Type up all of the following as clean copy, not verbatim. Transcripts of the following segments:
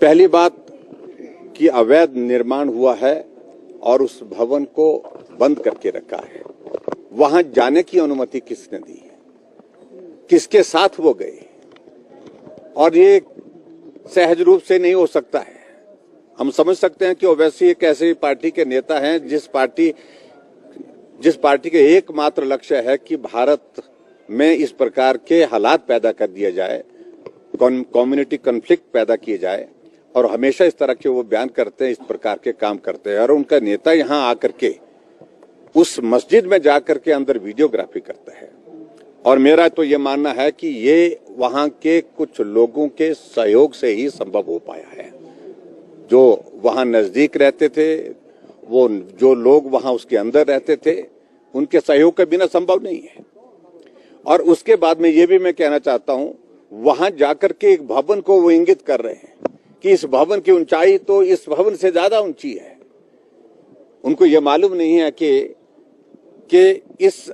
पहली बात कि अवैध निर्माण हुआ है और उस भवन को बंद करके रखा है। वहां जाने की अनुमति किसने दी है, किसके साथ वो गए, और ये सहज रूप से नहीं हो सकता है। हम समझ सकते हैं कि ओवैसी एक ऐसी पार्टी के नेता हैं जिस पार्टी के एकमात्र लक्ष्य है कि भारत में इस प्रकार के हालात पैदा कर दिए जाए, कम्युनिटी कॉन्फ्लिक्ट पैदा किए जाए, और हमेशा इस तरह के वो बयान करते हैं, इस प्रकार के काम करते हैं। और उनका नेता यहां आकर के उस मस्जिद में जाकर के अंदर वीडियोग्राफी करता है। और मेरा तो ये मानना है कि ये वहां के कुछ लोगों के सहयोग से ही संभव हो पाया है। जो वहां नजदीक रहते थे, वो जो लोग वहां उसके अंदर रहते थे, उनके सहयोग के बिना संभव नहीं है। और उसके बाद में ये भी मैं कहना चाहता हूं, वहां जाकर के एक भवन को वो इंगित कर रहे हैं कि इस भवन की ऊंचाई तो इस भवन से ज्यादा ऊंची है। उनको ये मालूम नहीं है कि इस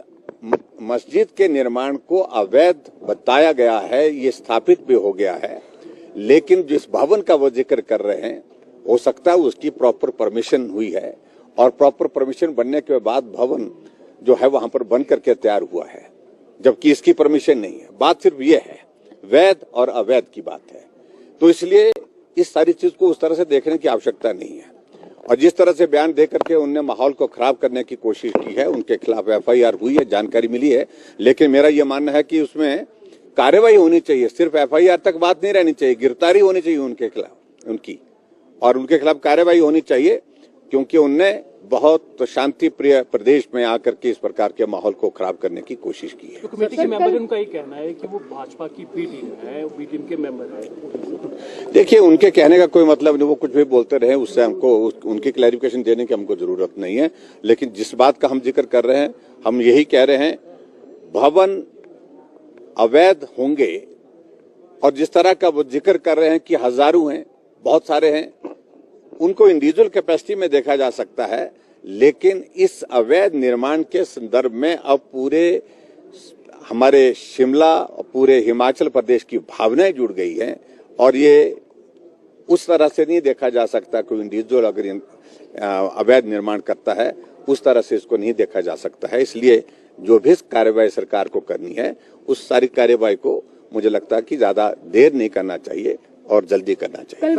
मस्जिद के निर्माण को अवैध बताया गया है, ये स्थापित भी हो गया है, लेकिन जिस भवन का वो जिक्र कर रहे हैं हो सकता है उसकी प्रॉपर परमिशन हुई है, और प्रॉपर परमिशन बनने के बाद भवन जो है वहां पर बन करके तैयार हुआ है, जबकि इसकी परमिशन नहीं है। बात सिर्फ ये है, वैध और अवैध की बात है। तो इसलिए इस सारी चीज को उस तरह से देखने की आवश्यकता नहीं है। और जिस तरह से बयान दे करके उनने माहौल को खराब करने की कोशिश की है, उनके खिलाफ एफआईआर हुई है, जानकारी मिली है, लेकिन मेरा यह मानना है कि उसमें कार्रवाई होनी चाहिए। सिर्फ एफआईआर तक बात नहीं रहनी चाहिए, गिरफ्तारी होनी चाहिए उनके खिलाफ, उनके खिलाफ कार्रवाई होनी चाहिए, क्योंकि उनने बहुत शांति प्रिय प्रदेश में आकर के इस प्रकार के माहौल को खराब करने की कोशिश की है। तो कमेटी के मेंबर उनका ये कहना है कि वो भाजपा की बी टीम है, बी टीम के मेंबर है। देखिए, उनके कहने का कोई मतलब नहीं, वो कुछ भी बोलते रहे, उससे हमको उनकी क्लैरिफिकेशन देने की हमको जरूरत नहीं है। लेकिन जिस बात का हम जिक्र कर रहे हैं, हम यही कह रहे हैं, भवन अवैध होंगे, और जिस तरह का वो जिक्र कर रहे हैं कि हजारों हैं, बहुत सारे हैं, उनको इंडिविजुअल कैपेसिटी में देखा जा सकता है, लेकिन इस अवैध निर्माण के संदर्भ में अब पूरे हमारे शिमला, पूरे हिमाचल प्रदेश की भावनाएं जुड़ गई हैं, और ये उस तरह से नहीं देखा जा सकता। कोई इंडिविजुअल अगर अवैध निर्माण करता है, उस तरह से इसको नहीं देखा जा सकता है। इसलिए जो भी कार्रवाई सरकार को करनी है, उस सारी कार्रवाई को मुझे लगता है कि ज्यादा देर नहीं करना चाहिए और जल्दी करना चाहिए।